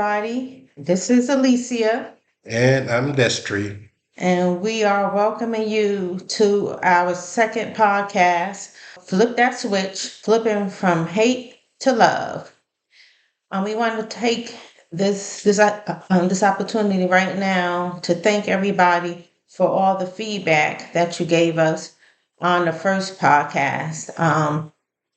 everybody. This is Alicia, And I'm Destry. and we are welcoming you to our second podcast, Flip That Switch, Flipping from Hate to Love. We want to take this opportunity right now to thank everybody for all the feedback that you gave us on the first podcast.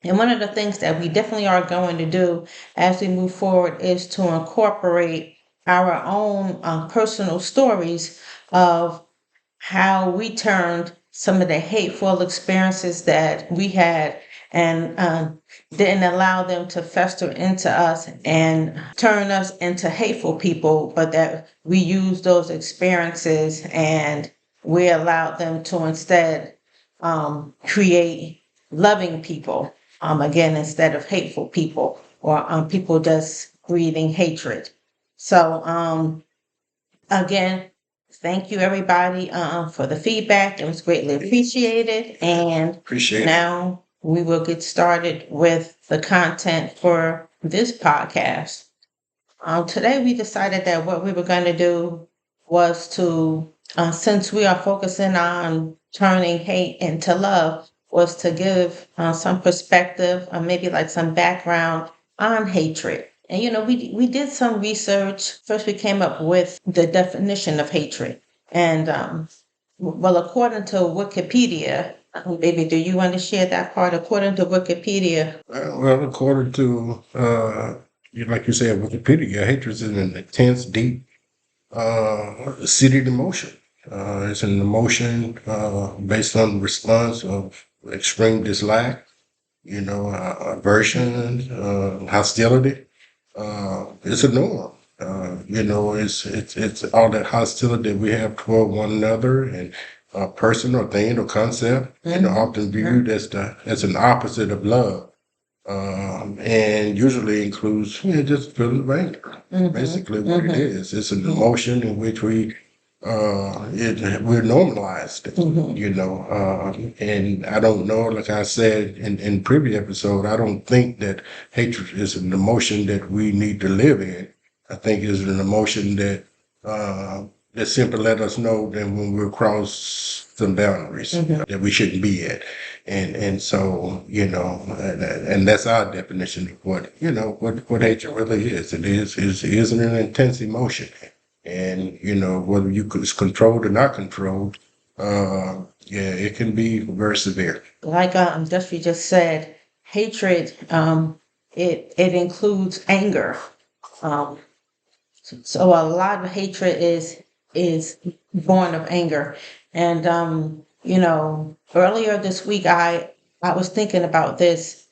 And one of the things that we definitely are going to do as we move forward is to incorporate our own personal stories of how we turned some of the hateful experiences that we had and didn't allow them to fester into us and turn us into hateful people, but that we used those experiences and we allowed them to instead create loving people, again, instead of hateful people or people just breathing hatred. So, again, thank you everybody for the feedback. It was greatly appreciated. And Appreciate it. now we will get started with the content for this podcast. Today we decided that what we were going to do was to, since we are focusing on turning hate into love, was to give some perspective, maybe like some background on hatred. And we did some research. First, we came up with the definition of hatred, and well, according to Wikipedia, maybe do you want to share that part? According to Wikipedia, According to, like you said, Wikipedia, hatred is an intense, deep, seated emotion. It's an emotion based on the response of extreme dislike, aversion, hostility. It's a norm. It's all that hostility we have toward one another and a person or thing or concept, often viewed as an opposite of love, and usually includes just feeling of anger. Basically, what it is, it's an emotion in which we're normalized, and I don't know, like I said in previous episode, I don't think that hatred is an emotion that we need to live in. I think it's an emotion that simply let us know that when we're cross some boundaries that we shouldn't be at. And so, and that's our definition of what hatred really is. It is an intense emotion. And, whether it's controlled or not controlled, yeah, it can be very severe. like Jeffrey just said, hatred, it includes anger. Um, so a lot of hatred is born of anger. And earlier this week I was thinking about this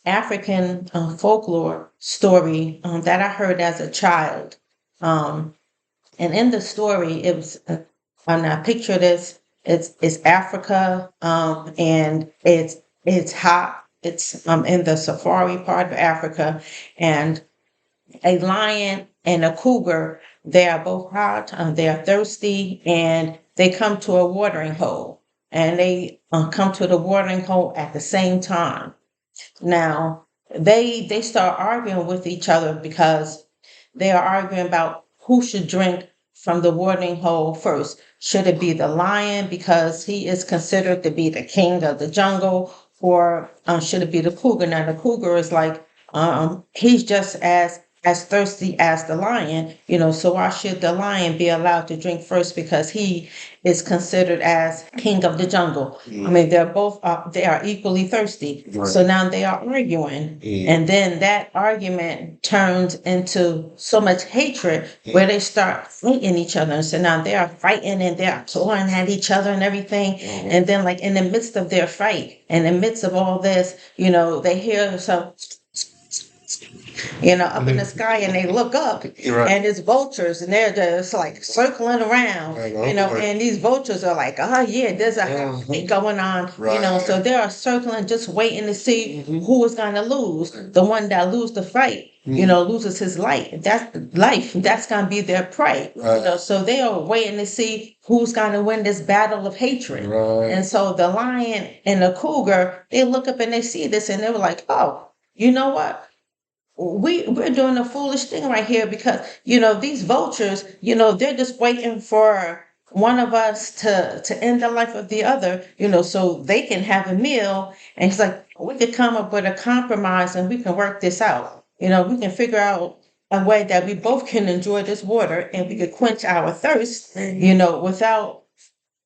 African folklore story that I heard as a child. Um, and in the story, it was when I picture this, it's Africa, and it's hot. It's in the safari part of Africa, and a lion and a cougar. They are both hot. They are thirsty, and they come to a watering hole, and they come to the watering hole at the same time. Now they start arguing with each other because they are arguing about who should drink from the watering hole first. Should it be the lion because he is considered to be the king of the jungle, or should it be the cougar? Now the cougar is like he's just as thirsty as the lion, so why should the lion be allowed to drink first because he is considered as king of the jungle? I mean, they are equally thirsty. So Right. now they are arguing, and then that argument turns into so much hatred where they start fighting each other. And so now they are fighting and they are clawing at each other and everything. And then, like in the midst of their fight, in the midst of all this, they hear some up in the sky, and they look up, Right. and it's vultures, and they're just like circling around, Right. Right. and these vultures are like, oh yeah, there's a fight going on, Right. so they are circling, just waiting to see Mhm. who is going to lose. The one that loses the fight, loses his life. That's going to be their prey. Right. So they are waiting to see who's going to win this battle of hatred. Right. And so the lion and the cougar, they look up and they see this, and they were like, oh, you know what? we're doing a foolish thing right here because these vultures, they're just waiting for one of us to end the life of the other, so they can have a meal. And it's like we could come up with a compromise and we can work this out. We can figure out a way that we both can enjoy this water and we could quench our thirst, without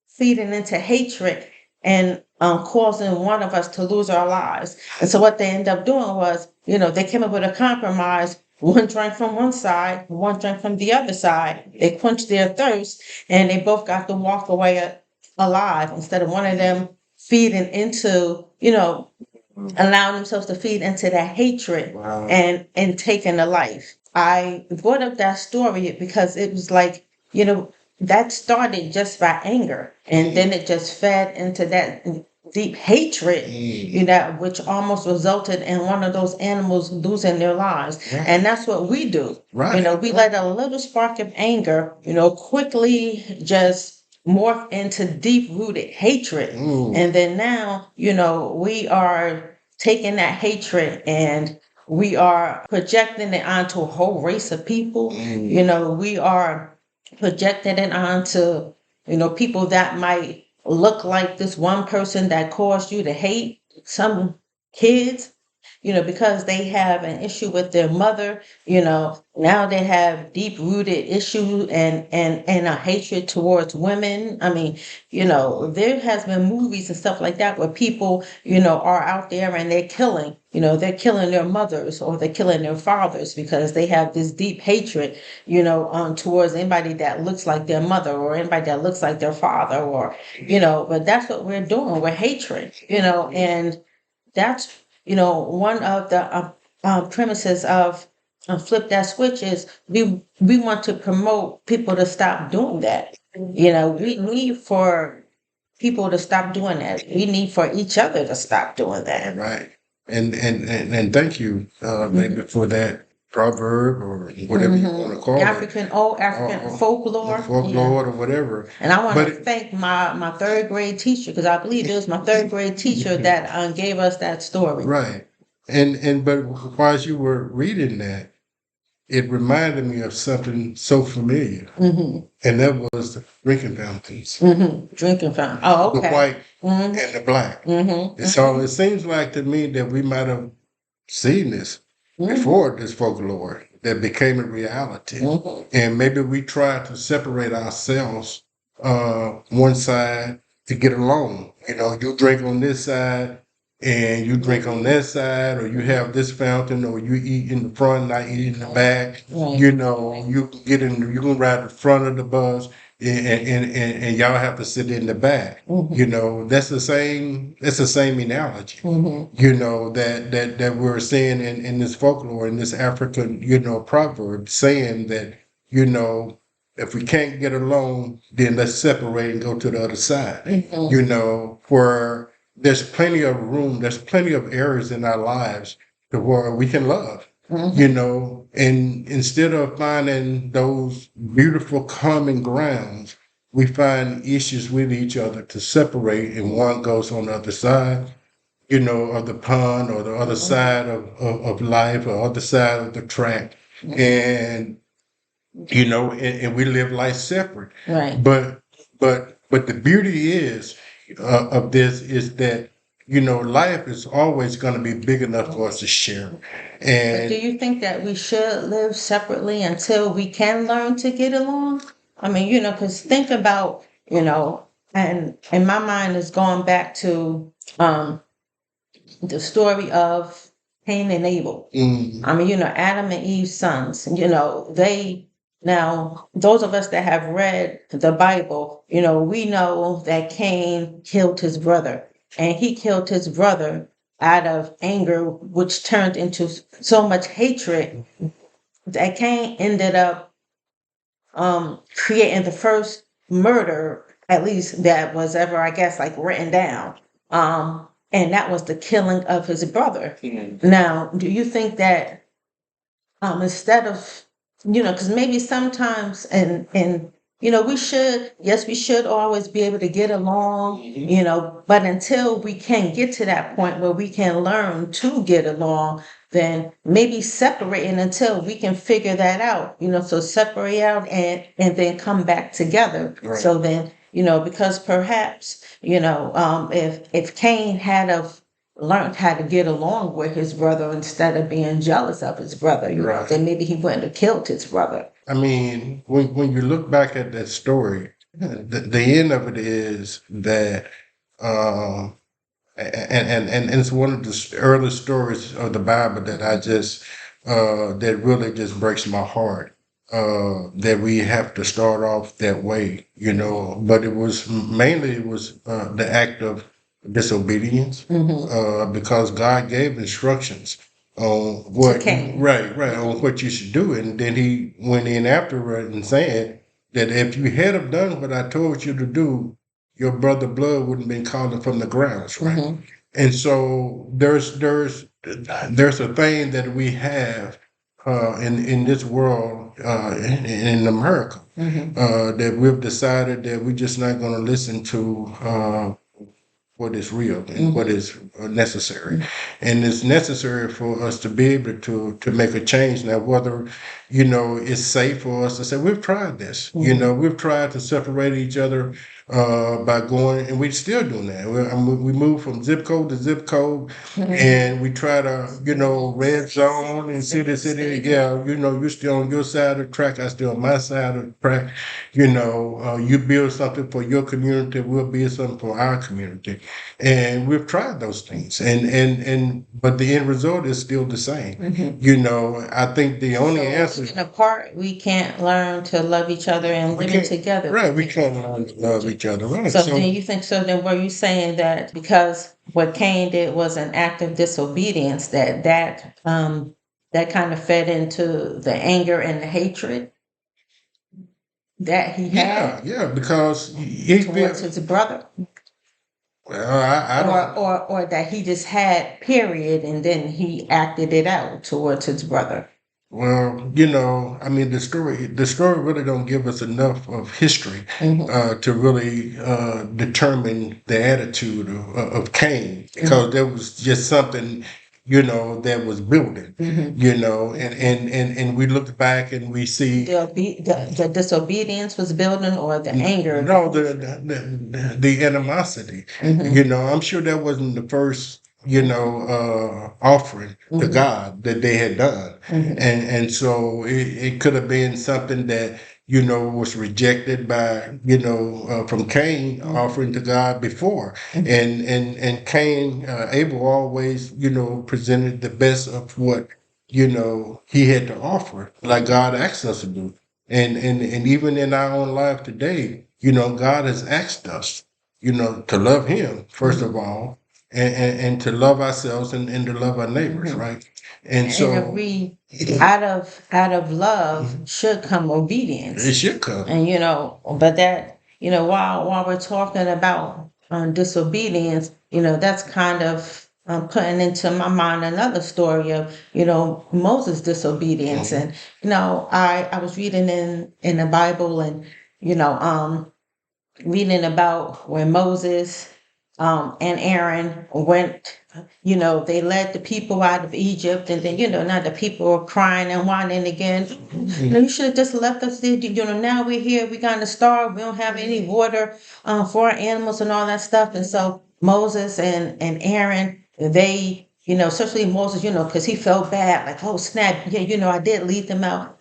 feeding into hatred and causing one of us to lose our lives. And so what they ended up doing was, they came up with a compromise. One drank from one side, one drank from the other side. They quenched their thirst, and they both got to walk away alive instead of one of them feeding into, allowing themselves to feed into that hatred. Wow. And taking a life. I brought up that story because it was like, that started just by anger, and then it just fed into that deep hatred, which almost resulted in one of those animals losing their lives. Right. And that's what we do. Right. We let a little spark of anger, quickly just morph into deep rooted hatred. And then now, we are taking that hatred and we are projecting it onto a whole race of people. We are projecting it onto, people that might look like this one person that caused you to hate some kids, because they have an issue with their mother, now they have deep rooted issue and a hatred towards women. I mean, there has been movies and stuff like that where people, are out there and they're killing their mothers or they're killing their fathers because they have this deep hatred, towards anybody that looks like their mother or anybody that looks like their father or, but that's what we're doing. We're hatred, and that's, one of the premises of Flip That Switch is we want to promote people to stop doing that. We need for people to stop doing that. We need for each other to stop doing that. Right. And thank you, maybe for that proverb or whatever you want to call Old African folklore. Folklore or whatever. And I want to thank my third grade teacher, because I believe it was my third grade teacher that gave us that story. Right. But while you were reading that, it reminded me of something so familiar. And that was the drinking fountains. Drinking fountain. Oh, okay. The white and the black. So it seems like to me that we might have seen this before, this folklore that became a reality. And maybe we tried to separate ourselves one side to get along. You drink on this side and you drink on that side, or you have this fountain, or you eat in the front and I eat in the back. Right. You can get in, you can ride the front of the bus and y'all have to sit in the back. That's the same analogy. That we're seeing in this folklore, in this African, proverb, saying that, if we can't get along, then let's separate and go to the other side. Where there's plenty of room, there's plenty of areas in our lives to where we can love. And instead of finding those beautiful common grounds, we find issues with each other to separate, and one goes on the other side, of the pond, or the other side of life, or other side of the track. And, and we live life separate. Right. But the beauty of this is that, life is always going to be big enough for us to share. And do you think that we should live separately until we can learn to get along? I mean, because think about, and my mind is going back to the story of Cain and Abel. I mean, Adam and Eve's sons, now, those of us that have read the Bible, we know that Cain killed his brother, and he killed his brother out of anger, which turned into so much hatred that Cain ended up creating the first murder, at least that was ever, I guess, like written down. And that was the killing of his brother. Now, do you think that instead of, because maybe sometimes and we should always be able to get along, but until we can get to that point where we can learn to get along, then maybe separating until we can figure that out, so separate out and then come back together. Right. So then, because perhaps, if Cain had of learned how to get along with his brother instead of being jealous of his brother, Right. then maybe he wouldn't have killed his brother. I mean, when you look back at that story, the end of it is that, and it's one of the early stories of the Bible that I just that really just breaks my heart. That we have to start off that way, But it was mainly the act of disobedience, because God gave instructions on what Cain. right on what you should do, and then He went in afterward and saying that if you had have done what I told you to do, your brother blood wouldn't been calling from the grounds, right? And so there's a thing that we have in this world, in America, that we've decided that we're just not going to listen to what is real and what is necessary. And it's necessary for us to be able to make a change. Now, whether, it's safe for us to say, we've tried this, we've tried to separate each other by going, and we're still doing that. We move from zip code to zip code, and we try to, red zone and city, city. Yeah, you're still on your side of the track, I still on my side of the track. You build something for your community, we'll build something for our community. And we've tried those things, and but the end result is still the same. I think the only answer apart, we can't learn to love each other and we live can't together. right. We can't learn to love each other, right? So then you think so? Then were you saying that because what Cain did was an act of disobedience, that kind of fed into the anger and the hatred that he had yeah, because he towards his brother, well, I don't. or that he just had period, and then he acted it out towards his brother. Well, I mean, the story really don't give us enough of history to really determine the attitude of Cain, because there was just something, that was building, and we look back and we see The disobedience was building, or the anger. no, the animosity. I'm sure that wasn't the first, offering to God that they had done. And so it could have been something that, was rejected by, from Cain offering to God before. And Cain, Abel always, presented the best of what, he had to offer, like God asked us to do. And even in our own life today, God has asked us, to love Him first of all, and to love ourselves, and to love our neighbors, right? And And so if we out of love should come obedience. it should come. And but that, while we're talking about disobedience, that's kind of putting into my mind another story of Moses' disobedience. And I was reading in the Bible, and reading about when Moses and Aaron went, they led the people out of Egypt, and then, now the people were crying and whining again. You should have just left us there. Now we're here, we're going to starve, we don't have any water for our animals and all that stuff. And so Moses and Aaron, they, especially Moses, because he felt bad, like, oh snap, yeah, I did lead them out,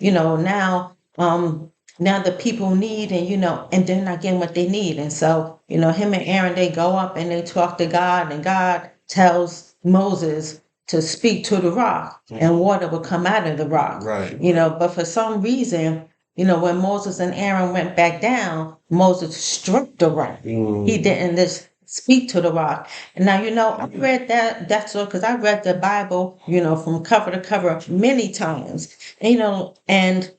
now the people need, and they're not getting what they need. And so, him and Aaron, they go up and they talk to God, and God tells Moses to speak to the rock, and water will come out of the rock. Right. But for some reason, when Moses and Aaron went back down, Moses struck the rock. He didn't just speak to the rock. And now, I read that's all because I read the Bible, from cover to cover many times. And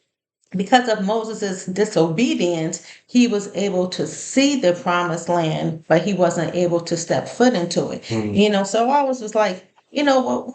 because of Moses' disobedience, he was able to see the promised land, but he wasn't able to step foot into it. So I was like, what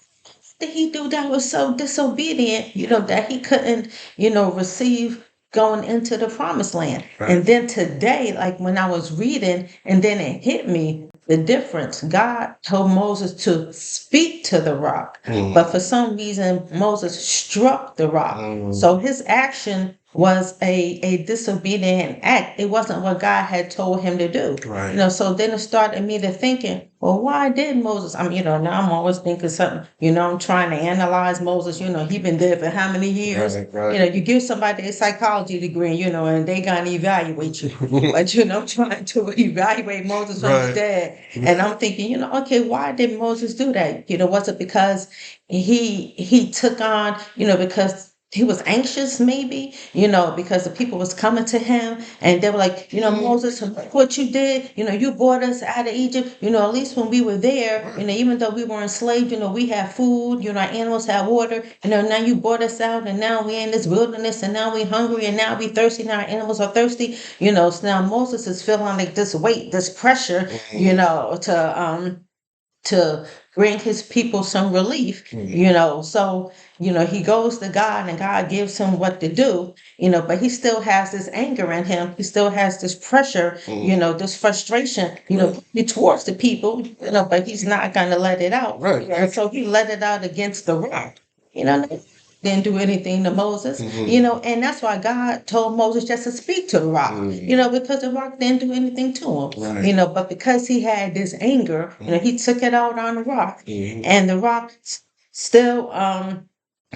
did he do that was so disobedient, that he couldn't, receive going into the promised land? Right. And then today, like when I was reading, and then it hit me, the difference. God told Moses to speak to the rock, but for some reason Moses struck the rock. So his action was a disobedient act. It wasn't what God had told him to do. Right. So then it started me to thinking, well, why did Moses? Now I'm always thinking something, I'm trying to analyze Moses, he been there for how many years? Right. You give somebody a psychology degree, and they gonna evaluate you. But I'm trying to evaluate Moses from his Right. dad. And I'm thinking, okay, why did Moses do that? Was it because he took on, because he was anxious, maybe, because the people was coming to him and they were like, Moses, look what you did, you brought us out of Egypt, at least when we were there, even though we were enslaved, we had food, our animals had water, now you brought us out and now we're in this wilderness and now we're hungry and now we thirsty and our animals are thirsty, so now Moses is feeling like this weight, this pressure, to bring his people some relief, so, he goes to God and God gives him what to do, but he still has this anger in him. He still has this pressure, this frustration, towards the people, but he's not going to let it out. Right. So he let it out against the rock, didn't do anything to Moses, and that's why God told Moses just to speak to the rock, because the rock didn't do anything to him, Right. but because he had this anger, he took it out on the rock, and the rock still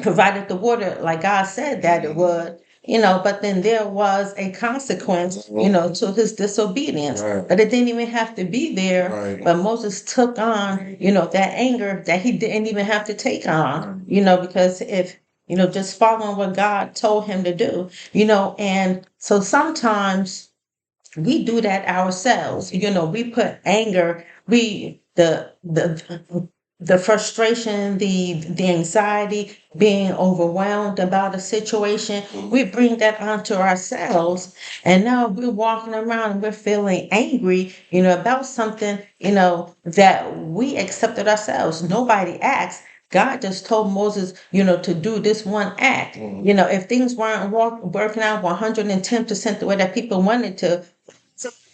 provided the water like God said that it would, but then there was a consequence, to his disobedience. Right. But it didn't even have to be there. Right. But Moses took on, that anger that he didn't even have to take on, because if, just following what God told him to do, and so sometimes we do that ourselves. We put anger, the frustration, the anxiety, being overwhelmed about a situation, we bring that onto ourselves. And now we're walking around and we're feeling angry, about something, that we accepted ourselves. Nobody asked. God just told Moses, to do this one act. If things weren't working out 110% the way that people wanted to,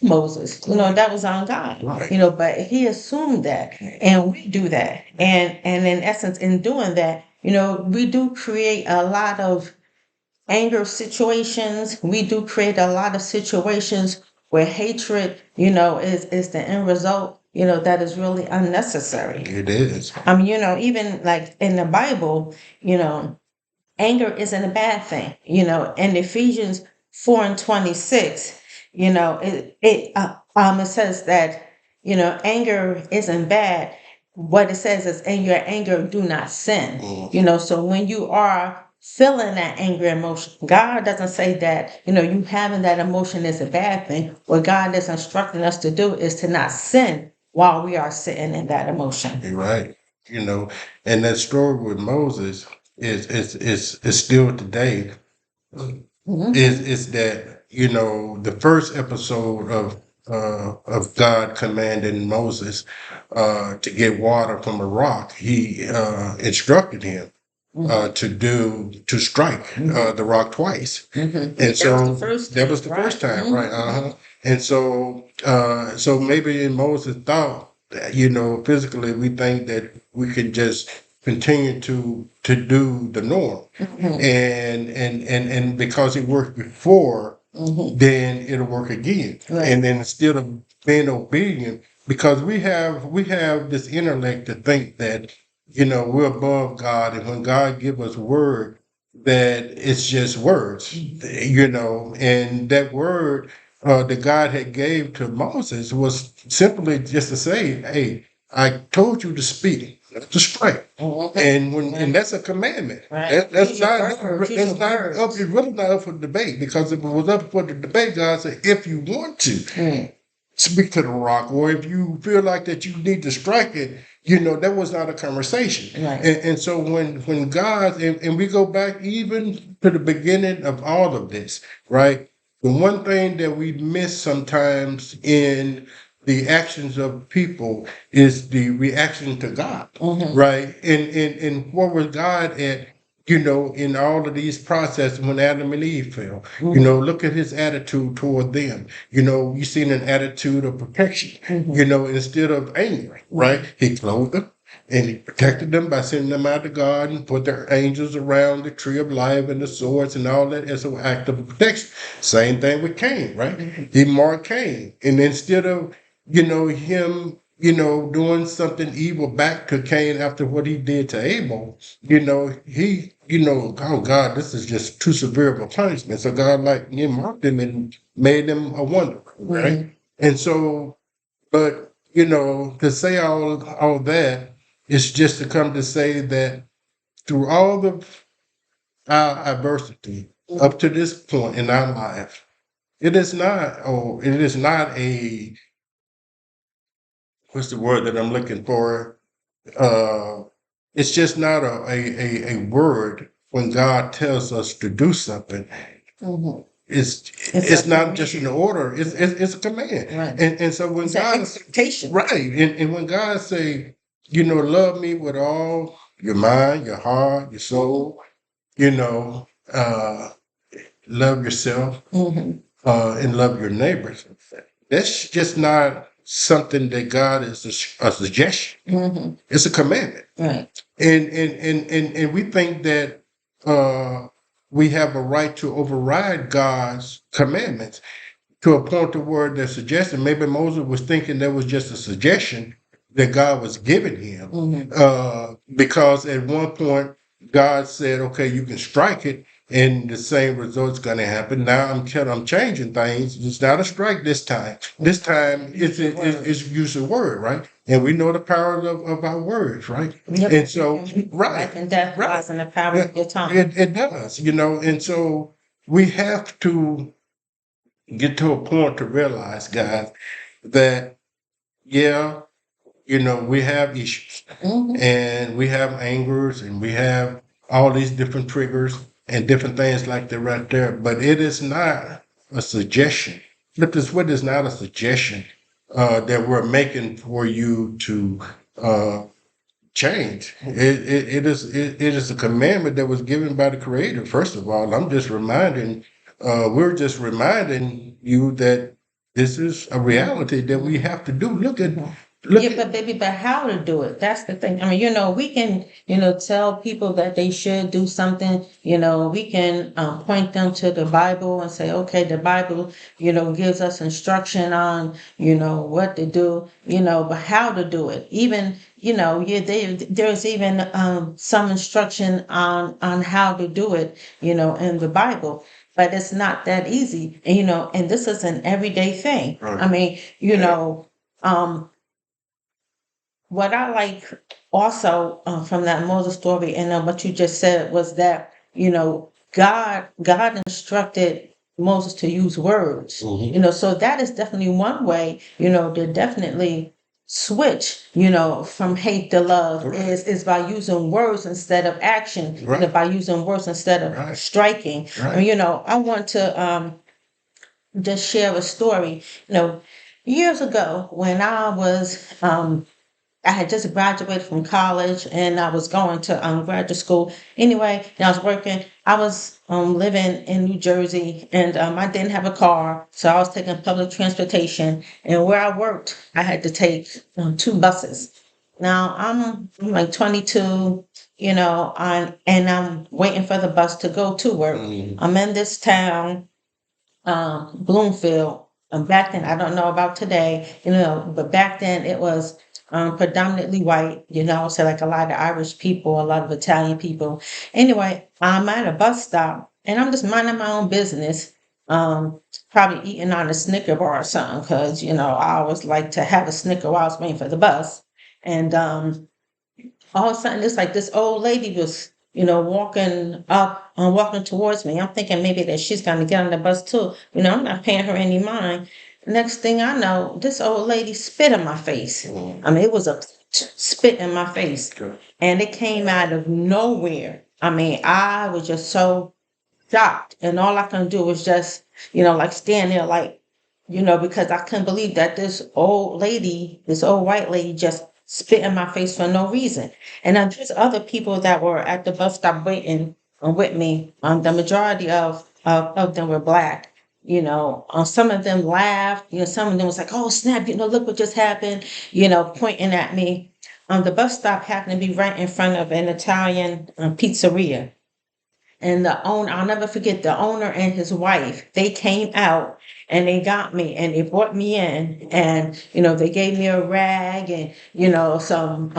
Moses, that was on God, Right. but he assumed that, and we do that, and in essence, in doing that, we do create a lot of anger situations. We do create a lot of situations where hatred, is the end result, that is really unnecessary. It is. Even like in the Bible, anger isn't a bad thing. In Ephesians 4:26, it says that, anger isn't bad. What it says is, in your anger, do not sin. So when you are feeling that anger emotion, God doesn't say that, you having that emotion is a bad thing. What God is instructing us to do is to not sin while we are sitting in that emotion. You're right. And that story with Moses is still today. Is that the first episode of God commanding Moses to get water from a rock. He instructed him to strike the rock twice. And That was so the first that was time, the first right? time, right? And so maybe Moses thought that, physically we think that we can just continue to do the norm, and because it worked before, then it'll work again. Right. And then instead of being obedient, because we have this intellect to think that we're above God, and when God give us word, that it's just words, and that word that God had gave to Moses was simply just to say, "Hey, I told you to speak, not to strike." And that's a commandment. Right. That's Use your not words, use that's your not words. up. It's really not up for debate, because if it was up for the debate, God said, "If you want to speak to the rock, or if you feel like that you need to strike it, that was not a conversation." Right. And so when God, and we go back even to the beginning of all of this, right? The one thing that we miss sometimes in the actions of people is the reaction to God, right? And where was God at in all of these processes when Adam and Eve fell. Look at his attitude toward them. You seen an attitude of protection, instead of anger, right? He clothed them and he protected them by sending them out to garden, put their angels around the tree of life and the swords and all that as an act of protection. Same thing with Cain, right? He marked Cain. And instead of, him, doing something evil back to Cain after what he did to Abel, he, oh God, this is just too severe of a punishment. So God marked him and made him a wonder, right? And so, but to say all that is just to come to say that through all of our adversity up to this point in our life, it is not, a, what's the word that I'm looking for? Uh, it's just not a word when God tells us to do something. It's not just an order. It's a command. Right. And so when It's God an expectation. right, and when God say, love me with all your mind, your heart, your soul, uh, love yourself, and love your neighbors. That's just not something that God is a suggestion. It's a commandment. Right. And we think that we have a right to override God's commandments to a point to where they're suggesting. Maybe Moses was thinking that was just a suggestion that God was giving him, because at one point God said, "Okay, you can strike it." And the same result's going to happen. Now I'm changing things. It's not a strike this time. This time it's use a word, right? And we know the power of our words, right? Yep. And so, right, Life and death lies in the power of your tongue. It does, and so we have to get to a point to realize, guys, that yeah, we have issues and we have angers and we have all these different triggers and different things like that right there. But it is not a suggestion. Look, this what is not a suggestion that we're making for you to change. It is a commandment that was given by the Creator. First of all, we're just reminding you that this is a reality that we have to do. But how to do it? That's the thing. I mean, we can, tell people that they should do something. We can point them to the Bible and say, okay, the Bible, gives us instruction on, what to do, but how to do it. Even, there's even some instruction on how to do it, in the Bible. But it's not that easy. And, and this is an everyday thing. Right. I mean, what I like also from that Moses story and what you just said was that God instructed Moses to use words. So that is definitely one way to definitely switch from hate to love. Right. is by using words instead of action. Right. By using words instead of Right. striking. Right. I mean, I want to just share a story. Years ago when I had just graduated from college and I was going to graduate school. Anyway, I was working. I was living in New Jersey and I didn't have a car. So I was taking public transportation. And where I worked, I had to take 2 buses. Now I'm like 22, and I'm waiting for the bus to go to work. I'm in this town, Bloomfield. Back then, I don't know about today, but back then it was predominantly white, so like a lot of Irish people, a lot of Italian people. Anyway, I'm at a bus stop and I'm just minding my own business, probably eating on a Snicker bar or something, because, I always like to have a Snicker while I was waiting for the bus. And all of a sudden, it's like this old lady was, walking up, walking towards me. I'm thinking maybe that she's going to get on the bus too. I'm not paying her any mind. Next thing I know, this old lady spit in my face. I mean, it was a spit in my face. And it came out of nowhere. I mean, I was just so shocked. And all I can do was just, like stand there like, because I couldn't believe that this old white lady just spit in my face for no reason. And then there's other people that were at the bus stop waiting with me. The majority of them were black. Some of them laughed. Some of them was like, "Oh snap! Look what just happened." Pointing at me. The bus stop happened to be right in front of an Italian pizzeria. And the owner, I'll never forget, the owner and his wife, they came out and they got me and they brought me in, and they gave me a rag and some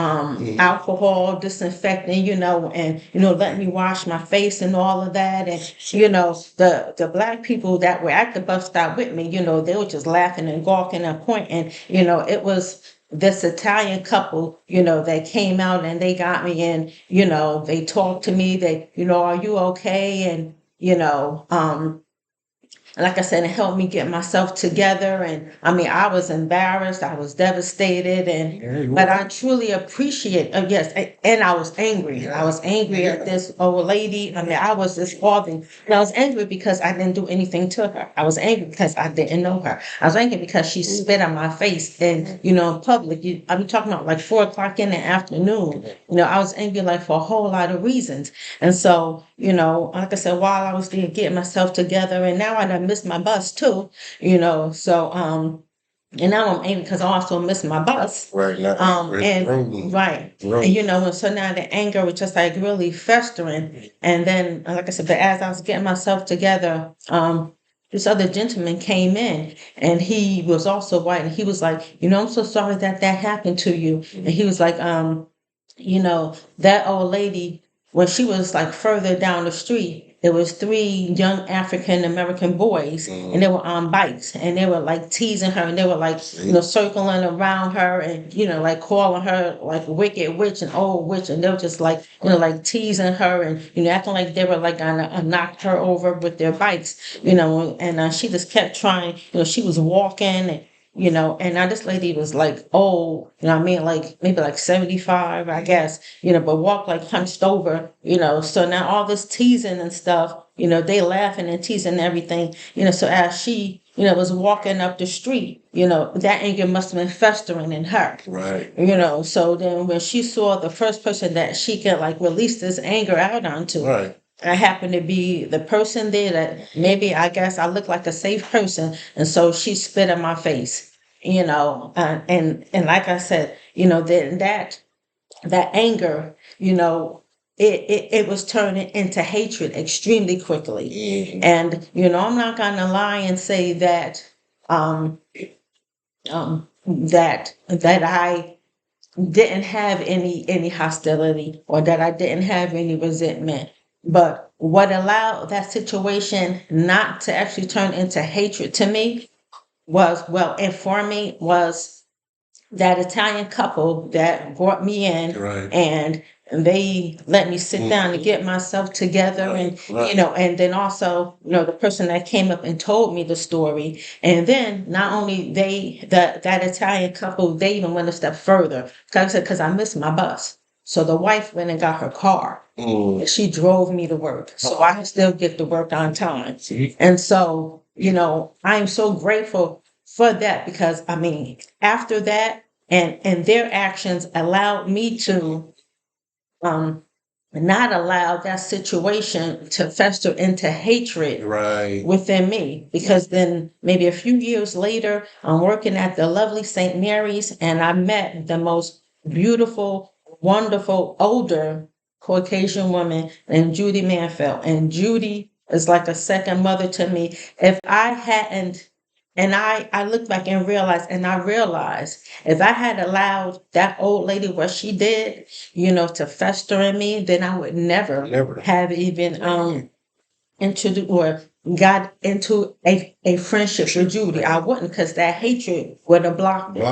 alcohol disinfectant, and let me wash my face and all of that. And the black people that were at the bus stop with me, they were just laughing and gawking and pointing. It was this Italian couple, that came out and they got me in, they talked to me, are you okay? And, like I said, it helped me get myself together. And I mean, I was embarrassed, I was devastated, but I truly appreciate. Yes, and I was angry. I was angry at this old lady. I mean, I was just bothering. And I was angry because I didn't do anything to her. I was angry because I didn't know her. I was angry because she spit on my face, and in public. I'm talking about like 4 o'clock in the afternoon. I was angry like for a whole lot of reasons. And so, like I said, while I was there getting myself together, and now I done missed my bus too, so and now I'm angry because I also missed my bus. Right now. And right. And and so now the anger was just like really festering. And then, like I said, but as I was getting myself together, this other gentleman came in and he was also white, and he was like, I'm so sorry that happened to you. And he was like, that old lady, when she was like further down the street, there was 3 young African American boys, and they were on bikes, and they were like teasing her, and they were like, circling around her, and like calling her like wicked witch and old witch, and they were just like, like teasing her, and acting like they were like gonna knock her over with their bikes, and she just kept trying. She was walking, and now this lady was like old, what I mean, like maybe like 75, I guess, but walked like hunched over, so now all this teasing and stuff, they laughing and teasing and everything, so as she, was walking up the street, that anger must have been festering in her. Right. So then when she saw the first person that she could like release this anger out onto, Right. I happened to be the person there that maybe I guess I look like a safe person, and so she spit in my face, and like I said, then that anger, it was turning into hatred extremely quickly, and I'm not gonna lie and say that that I didn't have any hostility or that I didn't have any resentment. But what allowed that situation not to actually turn into hatred to me was, well, and for me was that Italian couple that brought me in, Right. and they let me sit down and get myself together, and Right. and then also the person that came up and told me the story, and then not only that Italian couple, they even went a step further because I missed my bus, so the wife went and got her car. She drove me to work, so I could still get to work on time. And so, I'm so grateful for that, because I mean, after that, and their actions allowed me to not allow that situation to fester into hatred Right. within me. Because then maybe a few years later, I'm working at the lovely St. Mary's, and I met the most beautiful, wonderful, older Caucasian woman named Judy Manfeld. And Judy is like a second mother to me. If I hadn't, and I look back and I realized if I had allowed that old lady what she did, to fester in me, then I would never have even or got into a friendship with Judy. I wouldn't, because that hatred would have blocked it.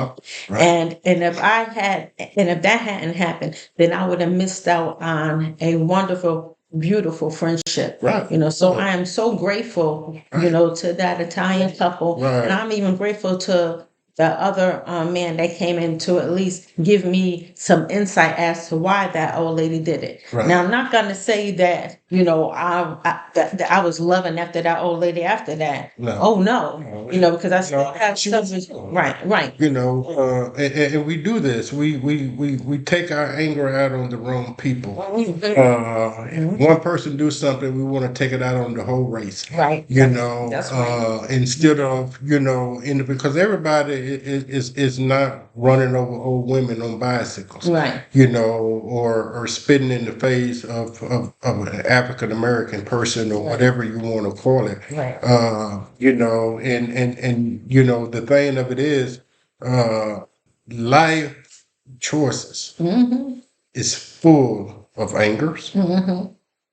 Right. And if that hadn't happened, then I would have missed out on a wonderful, beautiful friendship. Right. So I am so grateful, to that Italian couple. Right. And I'm even grateful to the other man that came in to at least give me some insight as to why that old lady did it. Right. Now, I'm not going to say that that I was loving after that old lady after that. No, Oh no, no, because I still no. have She stuff. was, Right. and we do this. We take our anger out on the wrong people. Mhm. One person do something, we want to take it out on the whole race. Right. That's right. Instead of because everybody is not running over old women on bicycles, Right. or spitting in the face of an African American person or Right. whatever you want to call it. Right. The thing of it is, life choices Mm-hmm. is full of angers, Mm-hmm.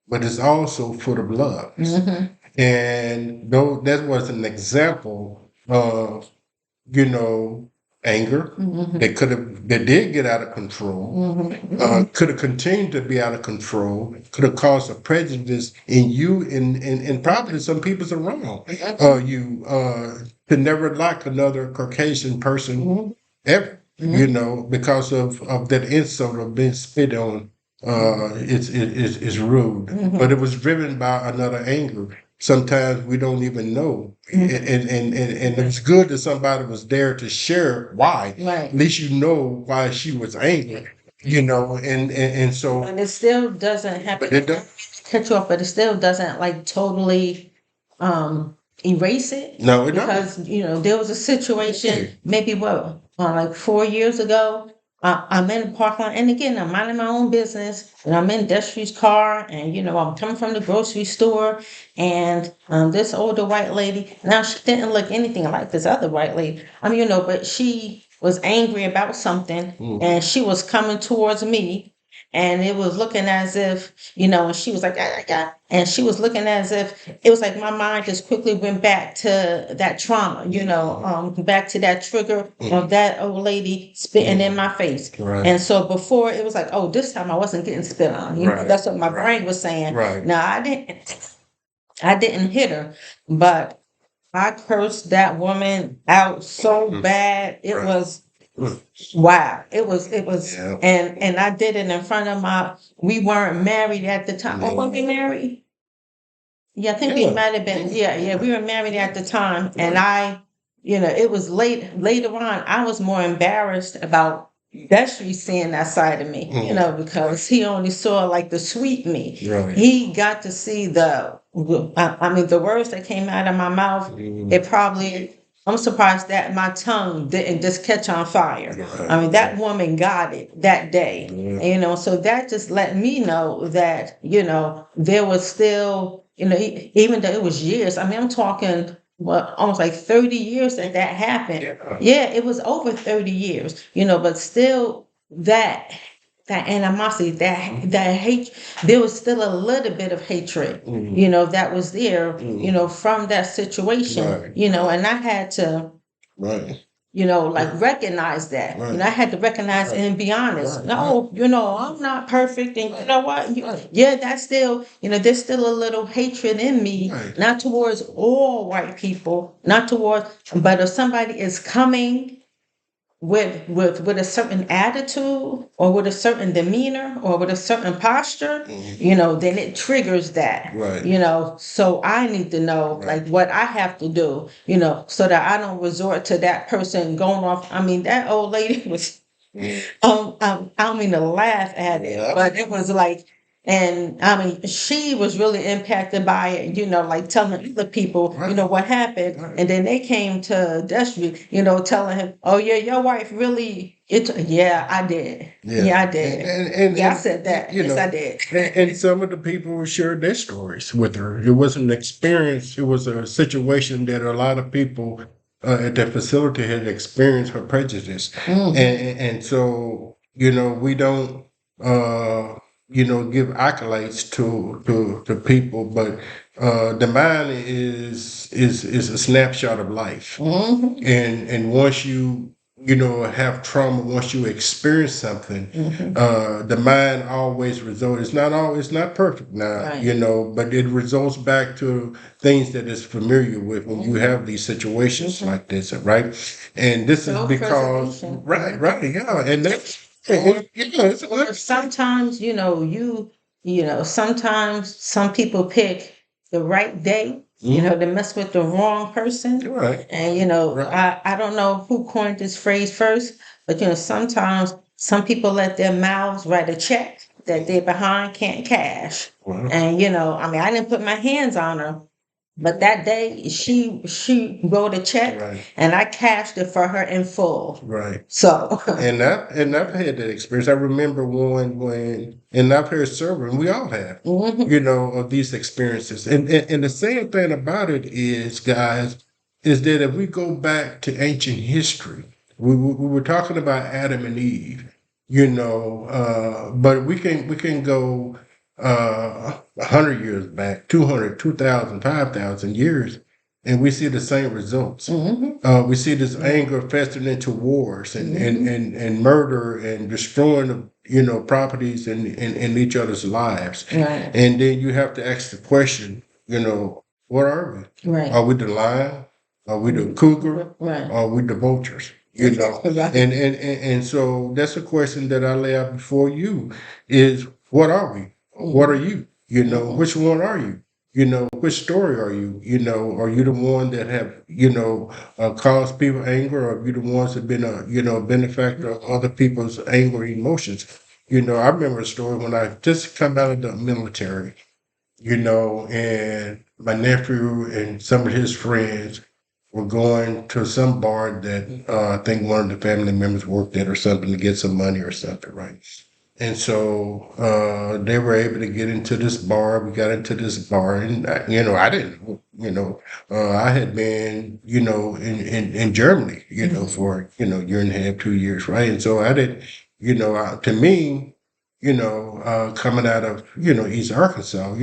but it's also full of love. Mm-hmm. And though that was an example of, anger Mm-hmm. that did get out of control, Mm-hmm. could have continued to be out of control, could have caused a prejudice in you and probably some people around you to never like another Caucasian person ever, because of that insult of being spit on. It's rude, but it was driven by another anger. Sometimes we don't even know, and it's good that somebody was there to share why. Right. At least you know why she was angry, and so. And it still doesn't happen. But it does. Cut you off, but it still doesn't like totally um erase it. No, it don't. Because there was a situation maybe like 4 years ago. I'm in the parking lot, and again, I'm minding my own business, and I'm in Destry's car, and I'm coming from the grocery store, and this older white lady. Now she didn't look anything like this other white lady. But she was angry about something, and she was coming towards me, and it was looking as if, and she was like, ah, ah, ah, and she was looking as if it was like my mind just quickly went back to that trauma, back to that trigger of that old lady spitting in my face. Right. And so before it was like, oh, this time I wasn't getting spit on. Right. That's what my Right. brain was saying. Right. No, I didn't hit her, but I cursed that woman out so bad. It Right. was wow. It was Yeah. and I did it in front of we weren't married at the time. Oh, were we married? Yeah, I think we Yeah. might have been. Yeah, we were married at the time. And it was later on, I was more embarrassed about Destry seeing that side of me, because he only saw like the sweet me. Right. He got to see the words that came out of my mouth. I'm surprised that my tongue didn't just catch on fire. Right. I mean, that woman got it that day. Yeah. So that just let me know that, there was still, even though it was years, I mean, I'm talking, almost like 30 years that happened. Yeah, it was over 30 years, but still that animosity, that hate, there was still a little bit of hatred, that was there, from that situation, Right. and I had to, Right. like recognize that. Right. I had to recognize and be honest. Right. No, I'm not perfect. And you know what? Right. Yeah, that's still, there's still a little hatred in me, Right. not towards all white people, not towards, but if somebody is coming with a certain attitude or with a certain demeanor or with a certain posture, then it triggers that. Right. So I need to know like what I have to do, so that I don't resort to that person going off. I mean, that old lady was I don't mean to laugh at it, but it was like, and I mean, she was really impacted by it, like telling other people, what happened. Right. And then they came to Destry, telling him, oh, yeah, your wife really, yeah, I did. Yeah, I did. I said that. Yes, I did. And some of the people shared their stories with her. It wasn't an experience, it was a situation that a lot of people at the facility had experienced her prejudice. And so, we don't, give accolades to people, but the mind is a snapshot of life. And once you have trauma, once you experience something, the mind always results. It's not perfect now, Right. but it results back to things that it's familiar with when you have these situations like this, right? And this is because Self-preservation. right, yeah, and that's Or it's a or good. sometimes, you sometimes some people pick the right day, to mess with the wrong person. Right. And, Right. I don't know who coined this phrase first, but, sometimes some people let their mouths write a check that their behind can't cash. Well, And, I mean, I didn't put my hands on her, but that day she wrote a check right. and I cashed it for her in full. Right. So, And I've had that experience. I remember one when, and I've heard several, and we all have, mhm, of these experiences. And the sad thing about it is, guys, is that if we go back to ancient history, we were talking about Adam and Eve, but we can go 100 years back, 200, 2,000, 5,000 years, and we see the same results. mhm, We see this anger festering into wars and murder and destroying of properties and each other's lives. right, And then you have to ask the question, what are we? right, Are we the lion? Are we the cougar? right, Are we the vultures? right, And so that's a question that I lay out before you is what are we? What are you? Which one are you? Which story are you? Are you the one that have, caused people anger, or are you the ones that been a, benefactor of other people's angry emotions? I remember a story when I just come out of the military, and my nephew and some of his friends were going to some bar that I think one of the family members worked at or something to get some money or something, right? And so they were able to get into this bar. We got into this bar, and I didn't, I had been, in Germany, for year and a half, 2 years, right? And so I did, to me, coming out of East Arkansas,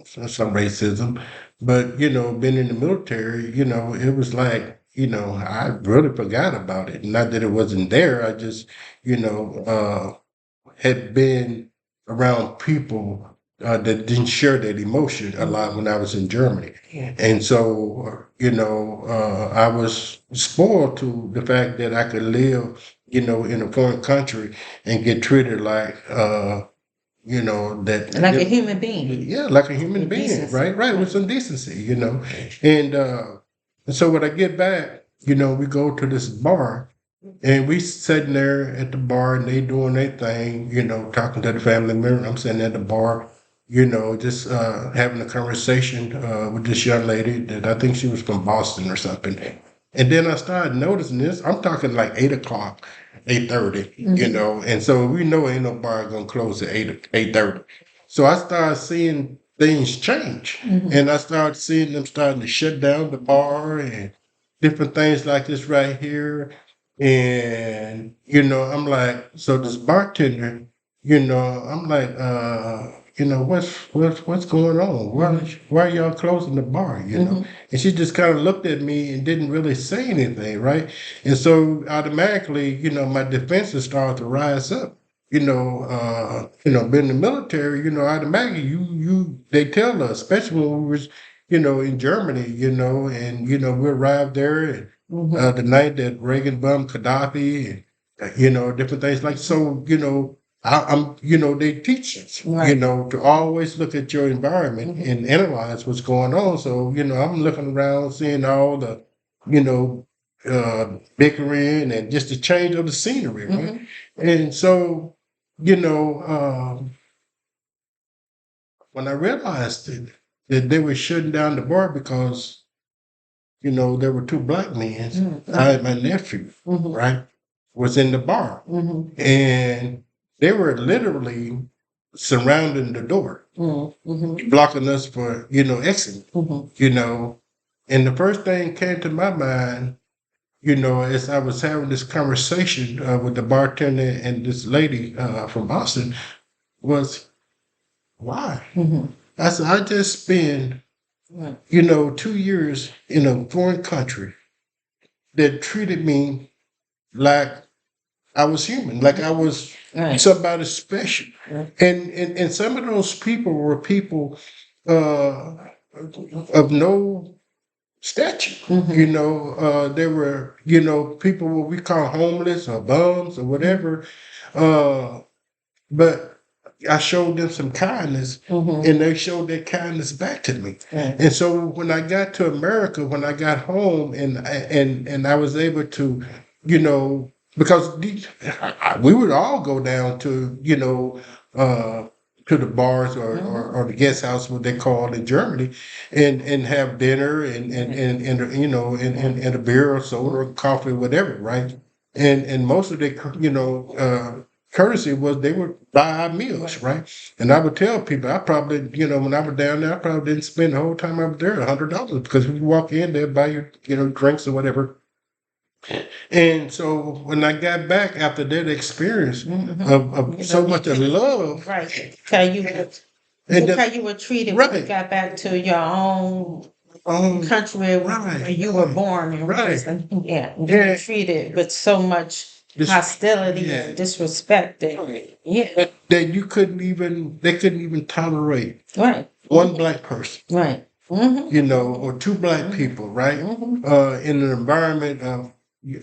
some racism, but being in the military, it was like I really forgot about it. Not that it wasn't there. I just had been around people that didn't share that emotion a lot when I was in Germany. And so, I was spoiled to the fact that I could live, in a foreign country and get treated like, like a human being. yeah, like a human With being, decency. right, with some decency, and so when I get back, we go to this bar, and we sitting there at the bar, and they doing their thing, talking to the family member. I'm sitting at the bar, just having a conversation with this young lady that I think she was from Boston or something. And then I started noticing this. I'm talking like 8 o'clock, 8:30, and so we know ain't no bar gonna close at 8:30. So I started seeing things change, and I started seeing them starting to shut down the bar and different things like this right here. And I'm like, so this bartender, I'm like, what's going on? Why are y'all closing the bar? And she just kind of looked at me and didn't really say anything, right? And so automatically, my defenses started to rise up. Being in the military, automatically they tell us, especially when we was, in Germany, and we arrived there, and the night that Reagan bombed Gaddafi, and different things like so. They teach us, Right. to always look at your environment and analyze what's going on. So I'm looking around, seeing all the, you know, bickering and just the change of the scenery, right? And so, you know, when I realized that they were shutting down the bar because there were two black men. I had my nephew, right, was in the bar, and they were literally surrounding the door, blocking us for exit. And the first thing came to my mind, as I was having this conversation with the bartender and this lady from Boston, was why? I said, I just spent, 2 years in a foreign country that treated me like I was human, like I was somebody special. And some of those people were people uh, of no stature. They were, people what we call homeless or bums or whatever. But I showed them some kindness, Mm-hmm. and they showed that kindness back to me. Right. And so when I got to America, when I got home, and I was able to, because we would all go down to, to the bars or the guest house, what they call in Germany, and have dinner and a beer or soda or coffee, whatever, right? And most of the courtesy was they would buy our meals, right? And I would tell people, I probably, when I was down there, I probably didn't spend the whole time I was there $100 because when you walk in, they'll buy you, drinks or whatever. And so when I got back after that experience of so much of love, Right. How you and look how that, you were treated when you right, got back to your own country where right, you were born and right, raised. And yeah, you were yeah, treated with so much this, hostility yeah, and disrespect. Yeah. that they couldn't even tolerate Right. one black person, Right. Mm-hmm. or two black people, right? Mm-hmm. In an environment of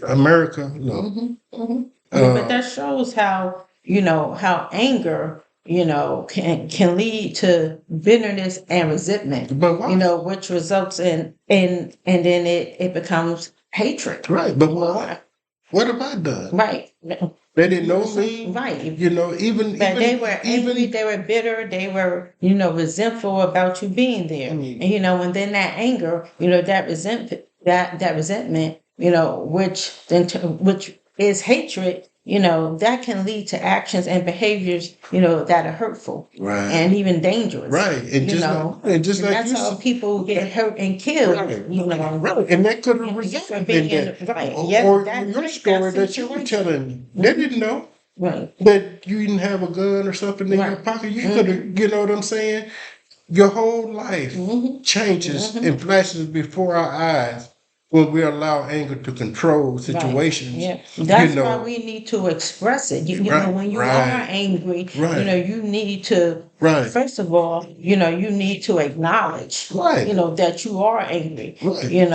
America, look, Mm-hmm. Mm-hmm. I mean, but that shows how, how anger, can lead to bitterness and resentment, but why? which results and then it becomes hatred. Right, but Well, why? What have I done? right. They didn't know me, Right. even But they were angry, even. they were bitter, they were, resentful about you being there. And and then that anger, that resentment, which is hatred, that can lead to actions and behaviors, that are hurtful Right, and even dangerous. right, and just and just And like that's you how said, people get hurt and killed, right, right, and that could have for resulted being in that, right. or That your right, story that's the that you were situation. telling me. They didn't know Right. that you didn't have a gun or something in your Right. pocket. You could have, you know what I'm saying? Your whole life Mm-hmm. changes Mm-hmm. and flashes before our eyes when we allow anger to control Right. situations. Yeah. You That's why know, we need to express it. right, When you are right, angry, right, you need to, right, first of all, you need to acknowledge, right, that you are angry. right. You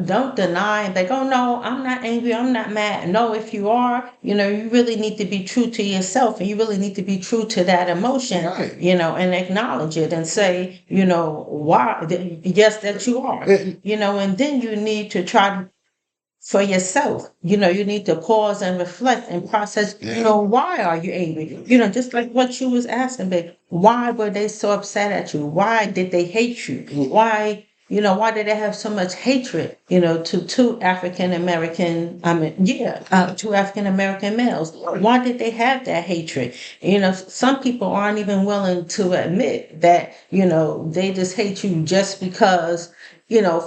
don't deny and like, oh no, I'm not angry, I'm not mad. No, if you are, you really need to be true to yourself and you really need to be true to that emotion, Right. and acknowledge it and say, why, yes, that you are, And- and then you need to try to for yourself. You need to pause and reflect and process, yeah. why are you angry? Just like what you was asking, babe. Why were they so upset at you? Why did they hate you? Why did they have so much hatred, to two African American, two African American males? Why did they have that hatred? Some people aren't even willing to admit that, they just hate you just because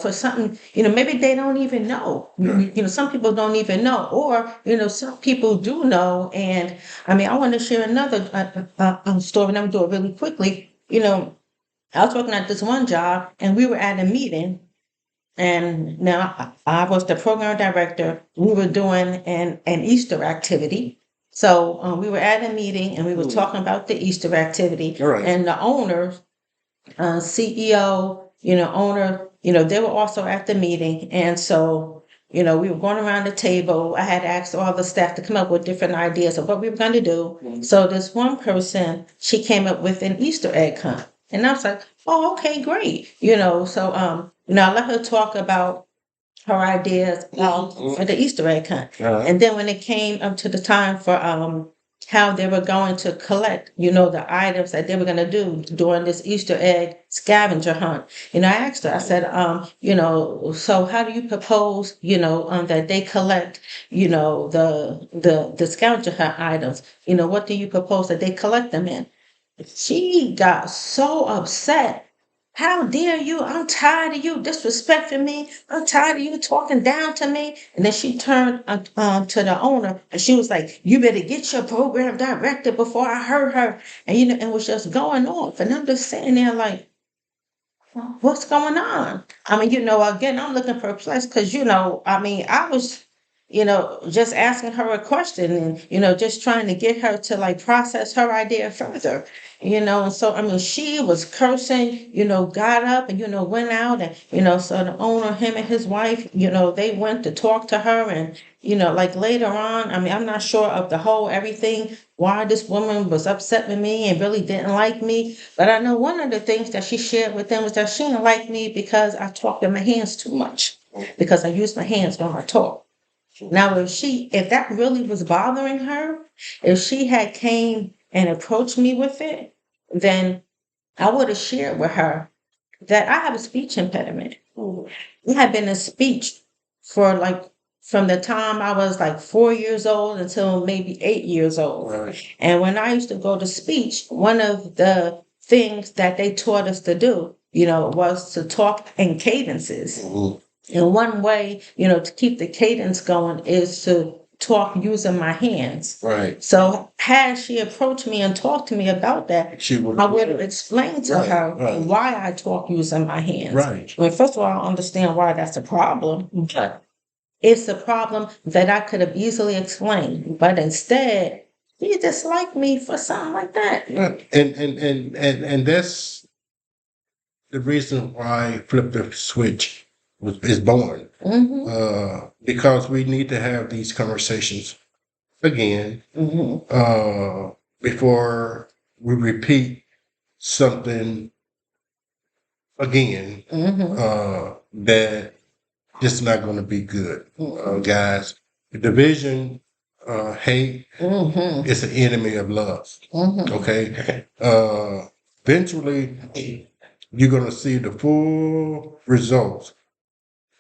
for something, maybe they don't even know. Some people don't even know, or some people do know. And I mean, I want to share another story, and I'm gonna do it really quickly. I was working at this one job, and we were at a meeting, and now I was the program director. We were doing an Easter activity. So we were at a meeting, and we were talking about the Easter activity, All right. and the owner CEO, owner, they were also at the meeting. And so, we were going around the table. I had asked all the staff to come up with different ideas of what we were going to do. So this one person, she came up with an Easter egg hunt. And I was like, oh, okay, great. So, I let her talk about her ideas for the Easter egg hunt. And then when it came up to the time for how they were going to collect, the items that they were going to do during this Easter egg scavenger hunt, I asked her, I said, so how do you propose, that they collect, the scavenger hunt items? What do you propose that they collect them in? She got so upset. How dare you? I'm tired of you disrespecting me. I'm tired of you talking down to me. And then she turned to the owner and she was like, you better get your program director before I hurt her. And, and was just going off. And I'm just sitting there like, what's going on? I mean, again, I'm looking for a place because, I mean, I was, just asking her a question and, just trying to get her to like process her idea further. And so, I mean, she was cursing, got up and, went out and, so the owner, him and his wife, they went to talk to her and, like later on, I mean, I'm not sure of the whole everything, why this woman was upset with me and really didn't like me. But I know one of the things that she shared with them was that she didn't like me because I talked with my hands too much, because I use my hands when I talk. Now, if that really was bothering her, if she had came and approached me with it, then I would have shared with her that I have a speech impediment. I have been in speech for like from the time I was like 4 years old until maybe 8 years old. Right. And when I used to go to speech, one of the things that they taught us to do, was to talk in cadences. Mhm. And one way, to keep the cadence going is to talk using my hands. Right. So had she approached me and talked to me about that, She would. I would have explained to Right, her right. why I talk using my hands. Right. Well, first of all, I understand why that's a problem, but it's a problem that I could have easily explained. But instead, you dislike me for something like that. Right. And that's the reason why Flip the Switch is born. Because we need to have these conversations again before we repeat something again that is not going to be good, guys. Division, hate is an enemy of love. Okay, eventually you're going to see the full results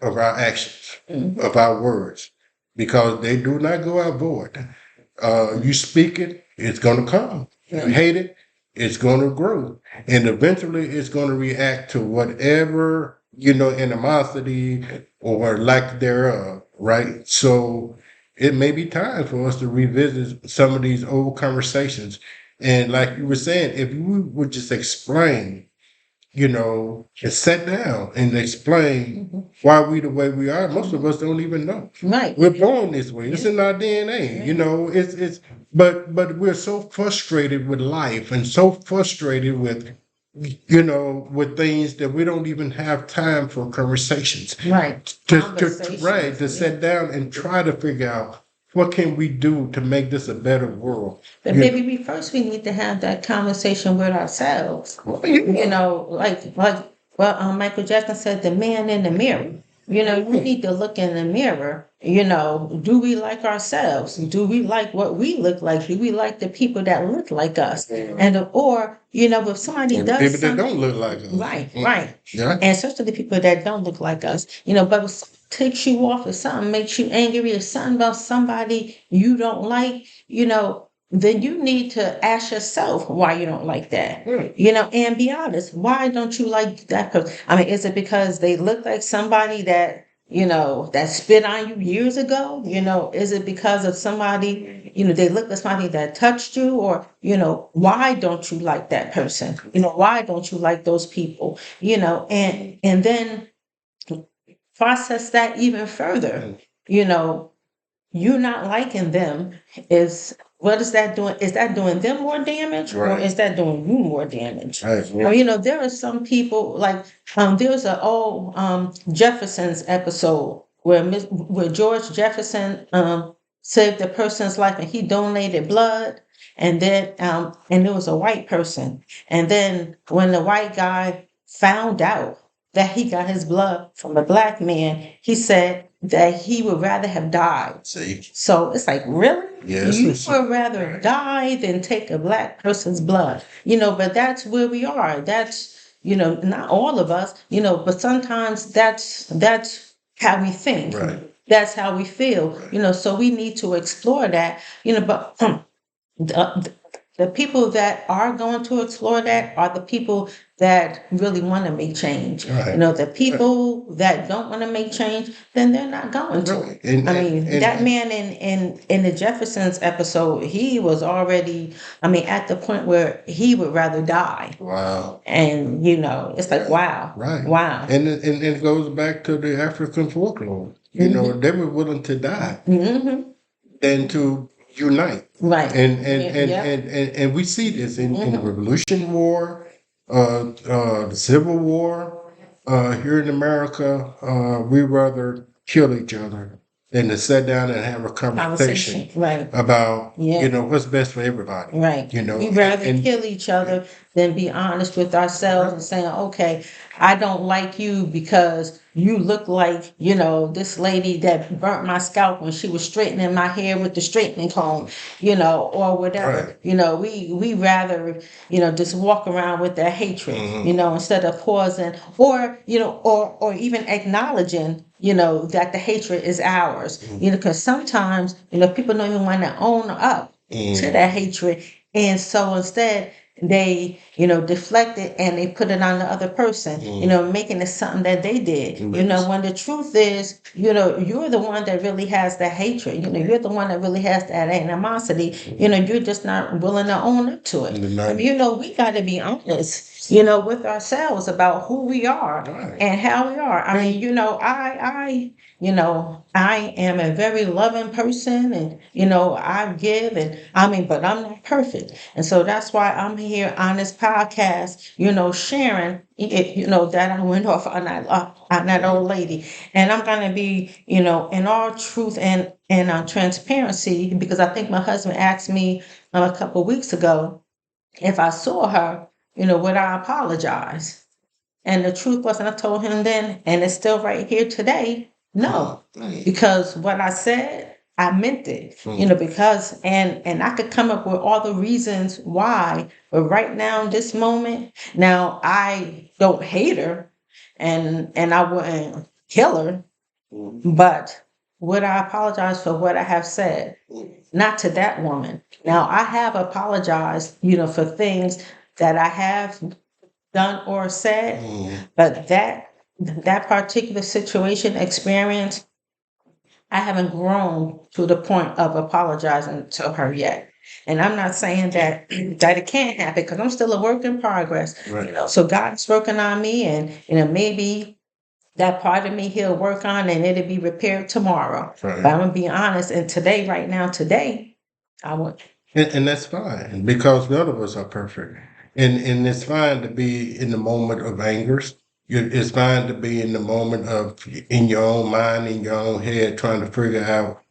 of our actions, of our words, because they do not go out void. You speak it, it's going to come. You hate it, it's going to grow. And eventually it's going to react to whatever, animosity or lack thereof, right? So it may be time for us to revisit some of these old conversations. And like you were saying, if we would just explain, and sit down and explain why we the way we are. Most of us don't even know. Right. We're born this way. It's in our DNA. But we're so frustrated with life and so frustrated with with things that we don't even have time for conversations. Right. To sit down and try to figure out what can we do to make this a better world. But maybe we need to have that conversation with ourselves. Michael Jackson said, the man in the mirror. You need to look in the mirror. Do we like ourselves? Do we like what we look like? Do we like the people that look like us? Or if somebody And does people that something, don't look like us. right. Yeah. And especially the people that don't look like us, but if something takes you off, if something makes you angry, if something about somebody you don't like, then you need to ask yourself why you don't like that. And be honest. Why don't you like that person? I mean, is it because they look like somebody that, that spit on you years ago? Is it because of somebody, they look like somebody that touched you? Or, why don't you like that person? Why don't you like those people? And then process that even further. You not liking them is what is that doing? Is that doing them more damage, or is that doing you more damage? Right. There are some people like there's an old Jefferson's episode where George Jefferson saved a person's life and he donated blood, and then and it was a white person, and then when the white guy found out that he got his blood from a black man, he said that he would rather have died. See? So it's like, really? Yes. You would rather die than take a black person's blood. But that's where we are. That's, not all of us, but sometimes that's how we think. Right. That's how we feel. So we need to explore that, but the people that are going to explore that are the people that really want to make change. Right. The people that don't want to make change, then they're not going to. Right. And that man in the Jeffersons episode, he was already, at the point where he would rather die. Wow. And it's like, wow. Right. Wow. And it goes back to the African folklore. You know, they were willing to die than to unite. Right. And we see this in the Revolution War, the Civil War, here in America. We rather kill each other than to sit down and have a conversation Right. about Yeah. what's best for everybody. Right. You know, We rather kill each other than be honest with ourselves and saying, okay, I don't like you because you look like, this lady that burnt my scalp when she was straightening my hair with the straightening comb, or whatever. Right. We rather, just walk around with that hatred, instead of pausing or, or even acknowledging, that the hatred is ours, because sometimes, people don't even want to own up to that hatred. And so instead, they, deflect it and they put it on the other person, making it something that they did. When the truth is, you're the one that really has that hatred. You're the one that really has that animosity. You're just not willing to own up to it. I mean, we got to be honest, with ourselves about who we are and how we are. I mean, I am a very loving person and, I give and but I'm not perfect. And so that's why I'm here on this podcast, sharing it, that I went off on that old lady. And I'm going to be, in all truth and transparency, because I think my husband asked me a couple of weeks ago if I saw her, would I apologize? And the truth was, and I told him then, and it's still right here today, no, because what I said, I meant it, because, and I could come up with all the reasons why, but right now, in this moment, now I don't hate her and I wouldn't kill her, but would I apologize for what I have said? Not to that woman. Now I have apologized, for things that I have done or said, but that particular situation experience, I haven't grown to the point of apologizing to her yet. And I'm not saying that that it can't happen because I'm still a work in progress. Right. So God's working on me, and maybe that part of me He'll work on, and it'll be repaired tomorrow. Right. But I'm gonna be honest, and today, right now, today, I would. And that's fine because none of us are perfect. And it's fine to be in the moment of angers. It's fine to be in the moment of in your own mind, in your own head, trying to figure out,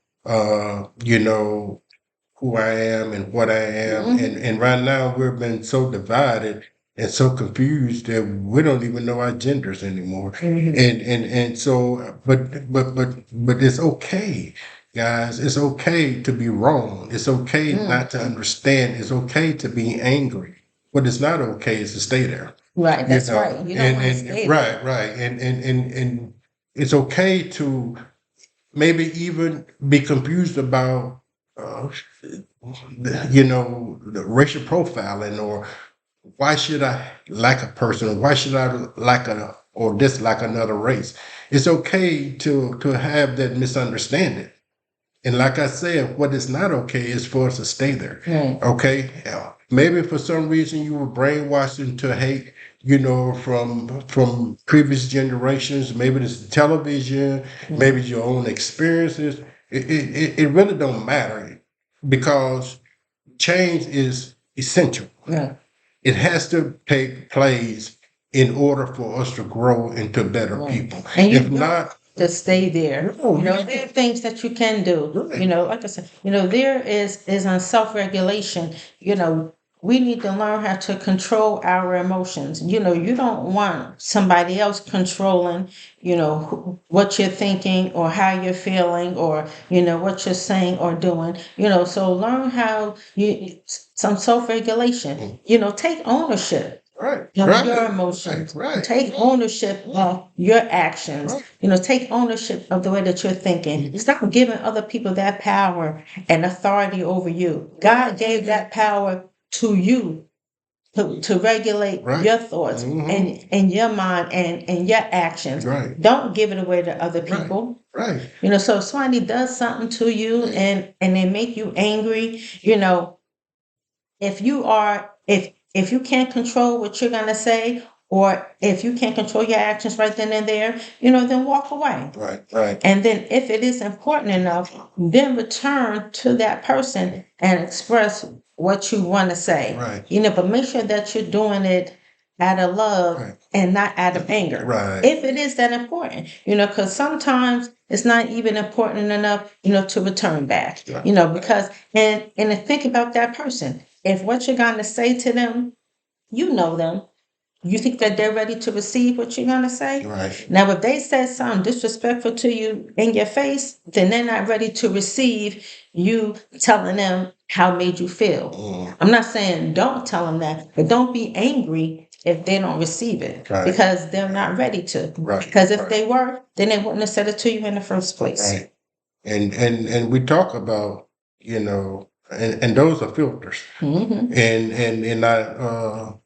who I am and what I am. And right now we've been so divided and so confused that we don't even know our genders anymore. And so but it's okay, guys. It's okay to be wrong. It's okay not to understand. It's okay to be angry. What is not okay is to stay there. Right, that's right. You don't want to stay there. Right. And it's okay to maybe even be confused about uh, the racial profiling, or why should I like a person, or why should I like or dislike another race. It's okay to have that misunderstanding. And like I said, what is not okay is for us to stay there. Okay? Maybe for some reason you were brainwashed into hate, from previous generations. Maybe it's television, maybe it's your own experiences. It really don't matter because change is essential. It has to take place in order for us to grow into better people. And if not, to stay there. No, There are things that you can do. Right. Like I said, there is on self-regulation. We need to learn how to control our emotions. You don't want somebody else controlling, what you're thinking or how you're feeling or, what you're saying or doing. So learn how some self-regulation. Take ownership right, of right, your emotions. right. Take ownership of your actions. Right. Take ownership of the way that you're thinking. Stop giving other people that power and authority over you. God gave that power to you to regulate Right. your thoughts and your mind and your actions. Right. Don't give it away to other people. Right. So if somebody does something to you and they make you angry, if you can't control what you're gonna say or if you can't control your actions right then and there, then walk away. Right. And then if it is important enough, then return to that person and express what you want to say. Right. But make sure that you're doing it out of love Right. and not out of anger. Right. If it is that important, because sometimes it's not even important enough, to return back, Right. because, and to think about that person. If what you're going to say to them, them, you think that they're ready to receive what you're going to say? Right. Now, if they said something disrespectful to you in your face, then they're not ready to receive you telling them how it made you feel. I'm not saying don't tell them that, but don't be angry if they don't receive it, because they're not ready to. Right. Because if they were, then they wouldn't have said it to you in the first place. Right. And we talk about, and those are filters. Mm-hmm. And in our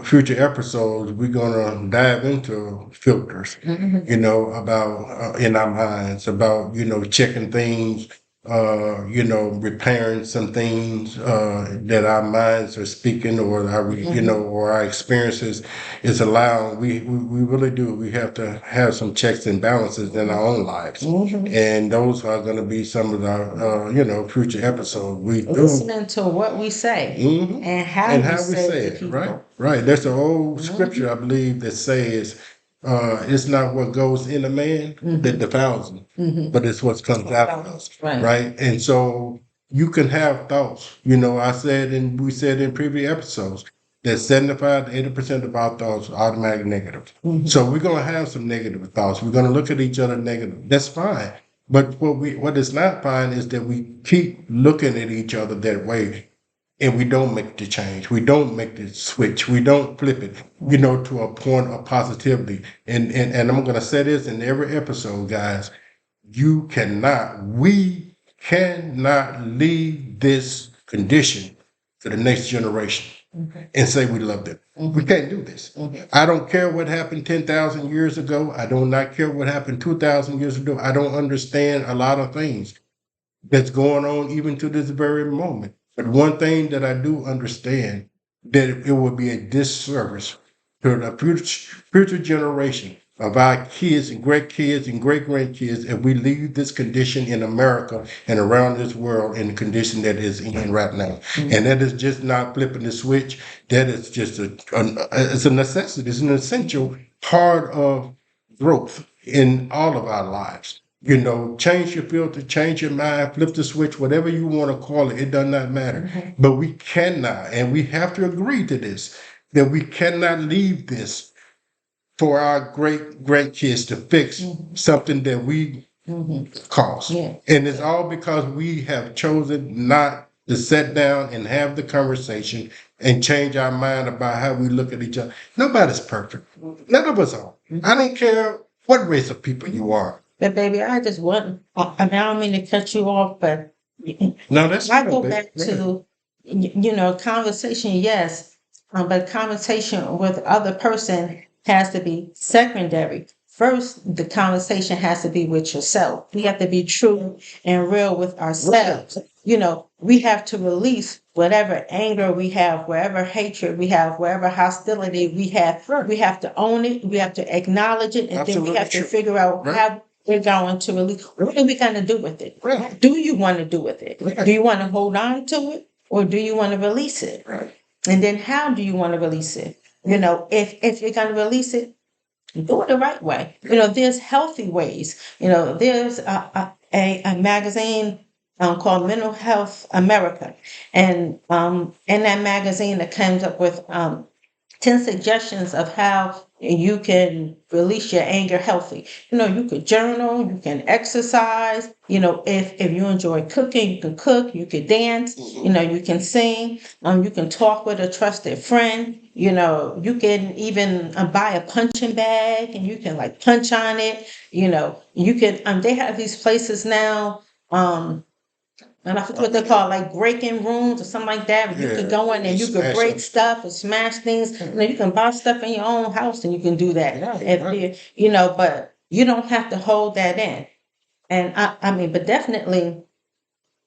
future episodes, we're gonna dive into filters. Mm-hmm. About in our minds about checking things, repairing some things that our minds are speaking, or our or our experiences is allowing. We really do. We have to have some checks and balances in our own lives, and those are going to be some of our future episodes. We listening to what we say and how we say it to people. Right. There's an old scripture, I believe, that says, it's not what goes in a man that defiles him, but it's what comes out of us. Right. And so you can have thoughts. I said, and we said in previous episodes, that 75 to 80% of our thoughts are automatic negative. So we're going to have some negative thoughts. We're going to look at each other negative. That's fine. But what is not fine is that we keep looking at each other that way, and we don't make the change. We don't make the switch. We don't flip it, to a point of positivity. And I'm gonna say this in every episode, guys. We cannot leave this condition to the next generation and say we love them. We can't do this. I don't care what happened 10,000 years ago. I do not care what happened 2,000 years ago. I don't understand a lot of things that's going on even to this very moment. But one thing that I do understand, that it would be a disservice to the future generation of our kids and great grandkids if we leave this condition in America and around this world in the condition that is in right now. And that is just not flipping the switch. That is just it's a necessity. It's an essential part of growth in all of our lives. Change your filter, change your mind, flip the switch, whatever you want to call it. It does not matter. But we cannot, and we have to agree to this, that we cannot leave this for our great kids to fix something that we caused. Yeah. And it's all because we have chosen not to sit down and have the conversation and change our mind about how we look at each other. Nobody's perfect. None of us are. I don't care what race of people you are. But baby, I just want, I don't mean to cut you off, but No, that's I fine, go babe. back to, conversation, yes, but conversation with other person has to be secondary. First, the conversation has to be with yourself. We have to be true and real with ourselves. We have to release whatever anger we have, wherever hatred we have, wherever hostility we have. We have to own it. We have to acknowledge it, and then we have to figure out how we're going to release. What are we going to do with it? What do you want to do with it? Do you want to hold on to it, or do you want to release it? And then how do you want to release it? If you're going to release it, do it the right way. There's healthy ways. There's a magazine called Mental Health America, and in that magazine, it comes up with 10 suggestions of how you can release your anger healthy. You could journal, you can exercise, if you enjoy cooking, you can cook, you can dance, you can sing, you can talk with a trusted friend, you can even buy a punching bag and you can like punch on it, you can, they have these places now, and I forget what they call it, like breaking rooms or something like that. Where you could go in and you could break stuff and smash things. You can buy stuff in your own house and you can do that. But you don't have to hold that in. And I mean, but definitely,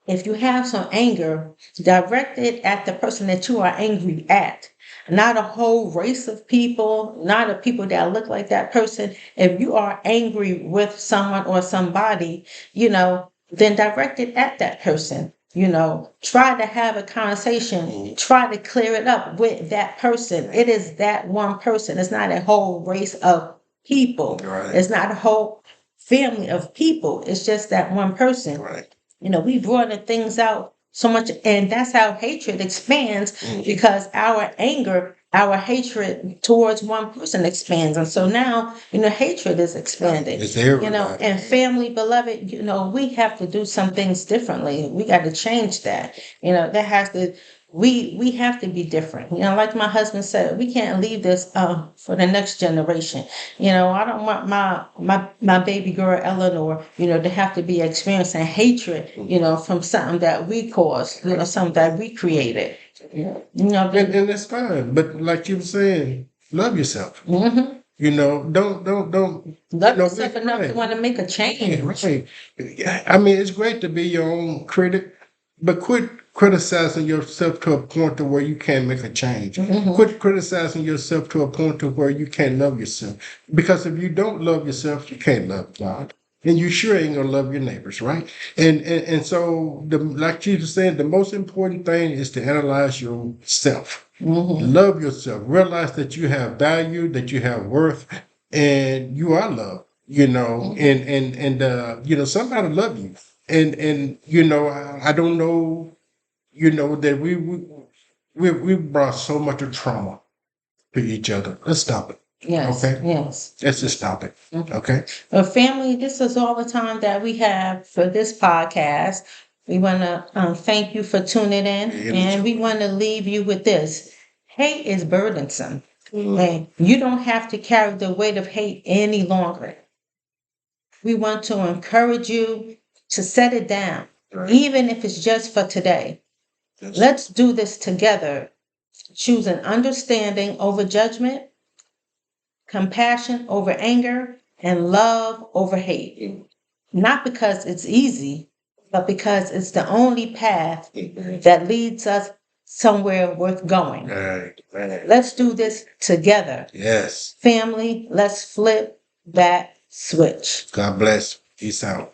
if you have some anger, direct it at the person that you are angry at. not a whole race of people, not a people that look like that person. If you are angry with someone or somebody, then direct it at that person. Try to have a conversation, try to clear it up with that person. It is that one person. It's not a whole race of people. Right. It's not a whole family of people. It's just that one person. Right. We broaden things out so much, and that's how hatred expands because our anger, our hatred towards one person expands. And so now, hatred is expanding. It's everybody. And family, beloved, we have to do some things differently. We got to change that. That has to, we have to be different. Like my husband said, we can't leave this for the next generation. I don't want my baby girl Eleanor, to have to be experiencing hatred, from something that we caused, something that we created. And that's fine. But like you were saying, love yourself. Mm-hmm. Don't Love yourself enough to right. want to make a change. Right. I mean, it's great to be your own critic, but quit criticizing yourself to a point to where you can't make a change. Mhm. Quit criticizing yourself to a point to where you can't love yourself. Because if you don't love yourself, you can't love God. And you sure ain't gonna love your neighbors, right? And so like Jesus said, the most important thing is to analyze yourself. Mhm. Love yourself. Realize that you have value, that you have worth, and you are loved. And somebody love you. And I don't know, that we brought so much of trauma to each other. Let's stop it. Yes. Okay. Yes. Let's just stop it. Mhm. Okay. Well, family, this is all the time that we have for this podcast. We want to thank you for tuning in, and we want to leave you with this. Hate is burdensome, and you don't have to carry the weight of hate any longer. We want to encourage you to set it down, even if it's just for today. Let's do this together, choosing understanding over judgment, compassion over anger, and love over hate. Not because it's easy, but because it's the only path that leads us somewhere worth going. Right. Let's do this together. Yes. Family, let's flip that switch. God bless. Peace out.